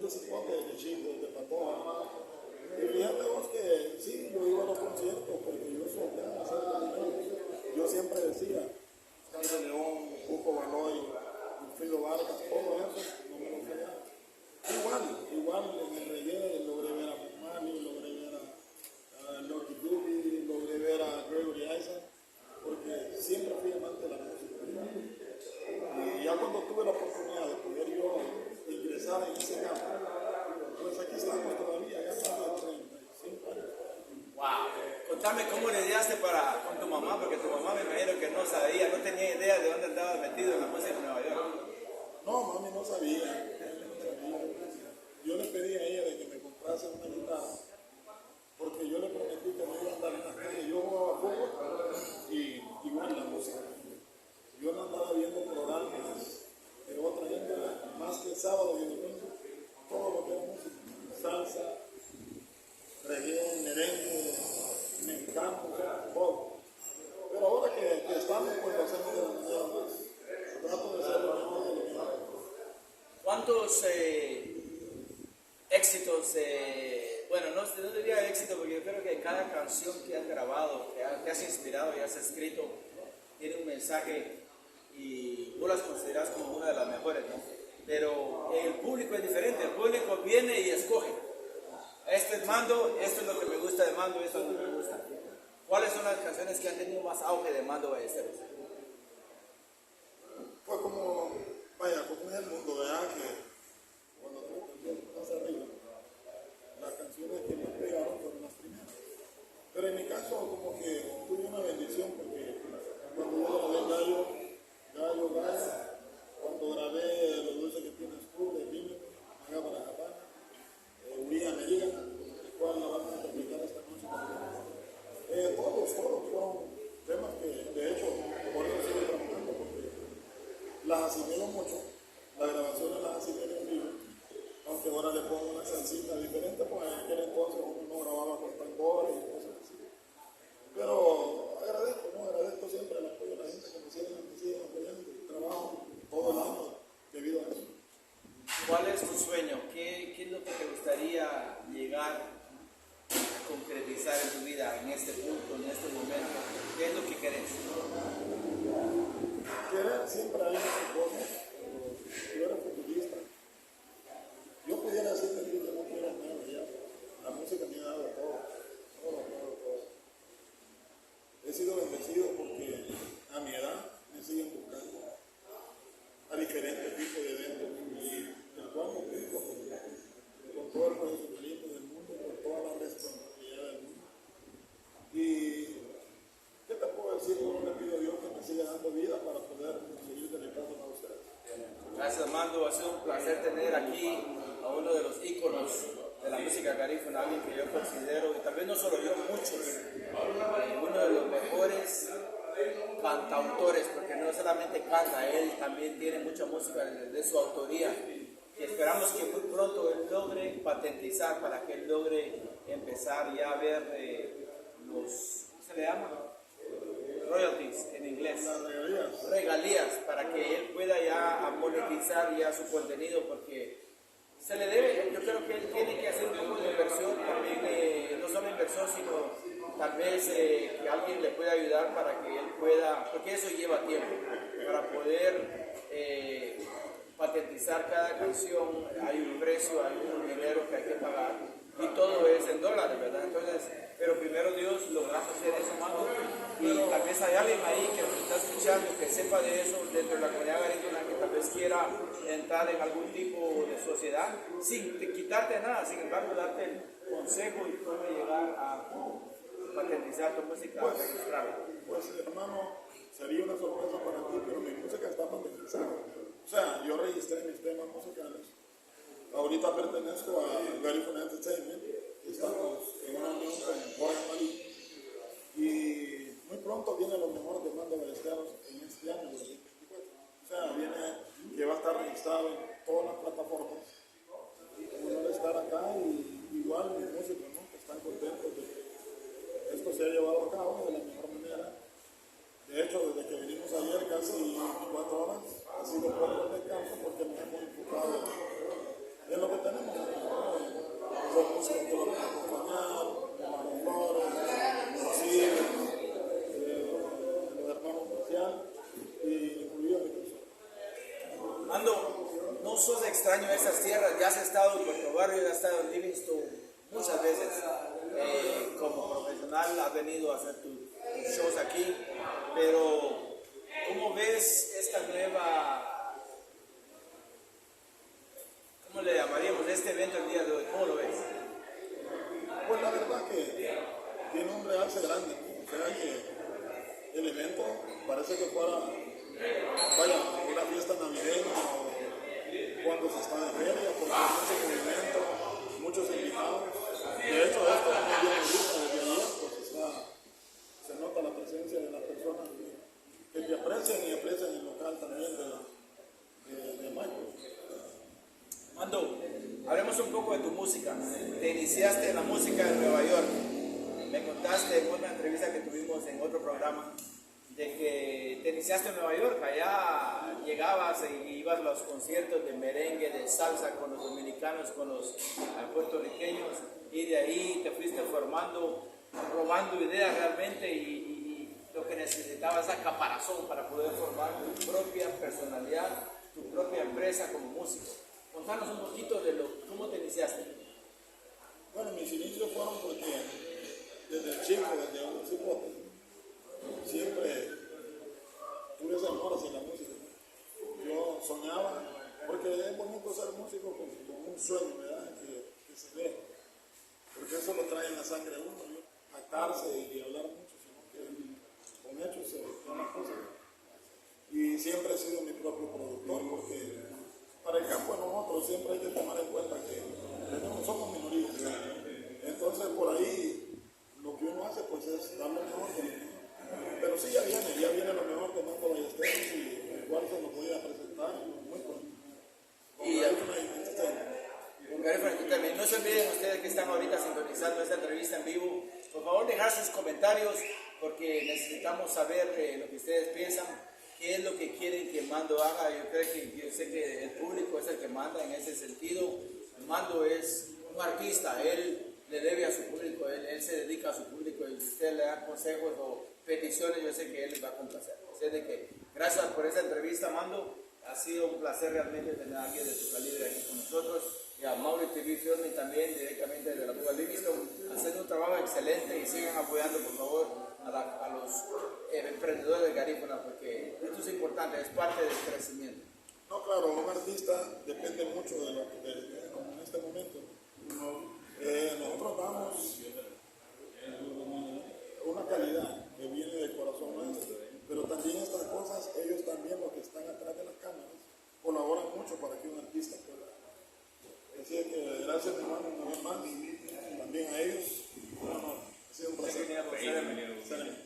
este cipote de chico, de patoja. Y fíjate vos que sí, yo iba a los conciertos porque yo soñaba hacer dinero. Yo siempre decía, Carlos León, Cuco Baloy, Wilfrido Vargas, todo eso, no me lo fallaba. Igual en el reggae logré ver a Mumani, logré ver a Lucky Dube, logré ver a Gregory Isaac, porque siempre fui amante de la música. Y ya cuando tuve la oportunidad de poder yo ingresar en ese campo, pues aquí estamos todavía, ya más de 35 años. Wow. Contame cómo le diste con tu mamá, porque tu mamá me imagino que no sabía, no tenía idea de dónde andaba metido en la música en Nueva York. No, mami no sabía. Yo le pedí a ella de que me comprase una guitarra, porque yo le prometí que no iba a andar en la calle. Yo jugaba fútbol y igual la música. Yo no andaba viendo programas de otra índole, más que el sábado y el domingo, todo lo que era música, salsa, reggae, merengue, mexicano, todo. Pero ahora que estamos, pues lo hacemos de la manera más. Trato de ser lo mejor de lo mejor. ¿Cuántos éxitos, bueno, no diría éxito porque yo creo que cada canción que has grabado, que has inspirado y has escrito, tiene un mensaje y tú las consideras como una de las mejores, ¿no? Pero el público es diferente, el público viene y escoge. Este es Mando, esto es lo que me gusta de Mando, esto es lo que me gusta. ¿Cuáles son las canciones que han tenido más auge de Mando Ballesteros? Fue como, vaya, como es el mundo, ¿verdad? Que cuando tú estás arriba, las canciones que más pegaron fueron las primeras. Pero en mi caso, como que tuve una bendición, porque cuando yo grabé cuando grabé Lo Dulce que Tienes Tú, de Vino, Haga para Habana, Huía Americana, el cual la vamos a interpretar esta noche también. Todos fueron temas que, de hecho, por eso sigo trabajando, porque las asimilo mucho, las grabaciones las asimilo en vivo, aunque ahora le pongo una salsita diferente, pues en aquel entonces uno no grababa con tambores y cosas así. Pero agradezco siempre el apoyo de la gente que me siguen apoyando y trabajo todo el año debido a eso. ¿Cuál es tu sueño? ¿Qué es lo que te gustaría llegar a concretizar en tu vida en este punto, en este momento? ¿Qué es lo que querés? Querer siempre hay muchas cosas, pero yo era futbolista. Yo pudiera decirte que no quiero nada ya. La música me ha dado todo. He sido bendecido porque a mi edad me siguen buscando a diferentes tipos de eventos y el cual me cumplo con todo el profesionalismo del mundo, con toda la responsabilidad del mundo. Y ¿qué te puedo decir? Yo le pido a Dios que me siga dando vida para poder seguir dedicándome a ustedes. Gracias, Armando. Ha sido un placer tener aquí a uno de los íconos de la música garífuna, alguien que yo considero, y tal vez no solo yo, muchos, uno de los mejores cantautores, porque no solamente canta, él también tiene mucha música de su autoría. Y esperamos que muy pronto él logre patentizar, para que él logre empezar ya a ver los, ¿cómo se le llama? Royalties en inglés. Regalías, para que él pueda ya monetizar ya su contenido, porque se le debe. Yo creo que él tiene que hacer un poco de inversión también, no solo inversión, sino tal vez que alguien le pueda ayudar para que él pueda, porque eso lleva tiempo, para poder patentizar cada canción. Hay un precio, hay un dinero que hay que pagar, y todo es en dólares, ¿verdad? Entonces, pero primero Dios logró hacer eso, Mando, y tal vez hay alguien ahí que nos está escuchando, que sepa de eso dentro de la comunidad garífuna, que tal vez quiera entrar en algún tipo de sociedad, sin quitarte nada, sin embargo darte el consejo y cómo llegar a patentizar tu música, registrarla. Pues hermano, sería una sorpresa para ti, pero mi música está patentizada. O sea, yo registré mis temas musicales. Ahorita pertenezco a Garifuna Entertainment. Estamos en una unión con Jorge Marí. Y muy pronto viene lo mejor de Mando Ballesteros en este año 2024. O sea, viene que va a estar registrado en todas las plataformas. Un honor estar acá y igual mis músicos, ¿no? Que están contentos de que esto se ha llevado a cabo de la mejor manera. De hecho, desde que vinimos ayer, casi 24 horas, ha sido poco de descanso porque nos hemos enfocado en lo que tenemos. los músicos que lo van a acompañar, Omar Flores, Rocío, los hermanos Marcial y incluido mi persona. Mando, no sos extraño a esas tierras, ya has estado en Puerto Barrio, ya has estado en Livingston muchas veces. Como profesional has venido a hacer tus shows aquí, pero ¿cómo ves esta nueva, cómo le llamaríamos este evento el día de hoy? ¿Cómo lo ves? Pues la verdad que tiene un realce grande, ¿no? O sea que el evento parece que fuera, vaya, una fiesta navideña o cuando se está de feria, porque hay mucho movimiento, muchos invitados. De hecho, esto es muy bien visto desde ayer, pues se nota la presencia de las personas que te aprecian y aprecian el local también de Michael. Mando, hablemos un poco de tu música. Te iniciaste en la música en Nueva York. Me contaste en una entrevista que tuvimos en otro programa de que te iniciaste en Nueva York. Allá llegabas y ibas a los conciertos de merengue, de salsa con los dominicanos, con los puertorriqueños, y de ahí te fuiste formando, robando ideas realmente y lo que necesitabas era caparazón para poder formar tu propia personalidad, tu propia empresa como músico. Contanos un poquito de cómo te iniciaste. Bueno, mis inicios fueron porque desde chico, desde un cipote, siempre tuve ese amor hacia la música. Yo soñaba, porque es bonito ser músico con un sueño, ¿verdad? Que se ve, porque eso lo trae en la sangre uno, ¿no? Jactarse y hablar mucho, sino que con hechos se ven las cosas. Y siempre he sido mi propio productor, porque para el campo de nosotros siempre hay que tomar en cuenta que somos minorías, ¿verdad? Entonces por ahí lo que uno hace pues es dar lo mejor de lo mejor. Pero sí, ya viene lo mejor de Mando Ballesteros y el cual se nos voy a presentar muy pronto. Y con Garifuna también. No se olviden ustedes que están ahorita sintonizando esta entrevista en vivo, por favor dejar sus comentarios porque necesitamos saber lo que ustedes piensan, qué es lo que quieren que Mando haga. Yo sé que el público es el que manda en ese sentido. Mando es un artista, él le debe a su público, él se dedica a su público y si usted le da consejos o peticiones, yo sé que él les va a complacer. Así de que gracias por esta entrevista, Mando. Ha sido un placer realmente tener a alguien de tu calibre aquí con nosotros. Y a Mauri TV Filming también, directamente desde la Cuba Livingston, haciendo un trabajo excelente y sigan apoyando, por favor, a los emprendedores de Garifuna, porque esto es importante, es parte del crecimiento. No, claro, un artista depende mucho como en este momento. Nosotros damos una calidad que viene del corazón nuestro, pero también estas cosas, ellos también, los que están atrás de las cámaras, colaboran mucho para que un artista pueda. Así que gracias, mi hermano, una vez más, también a ellos. Bueno, ha sido un placer. Bienvenido.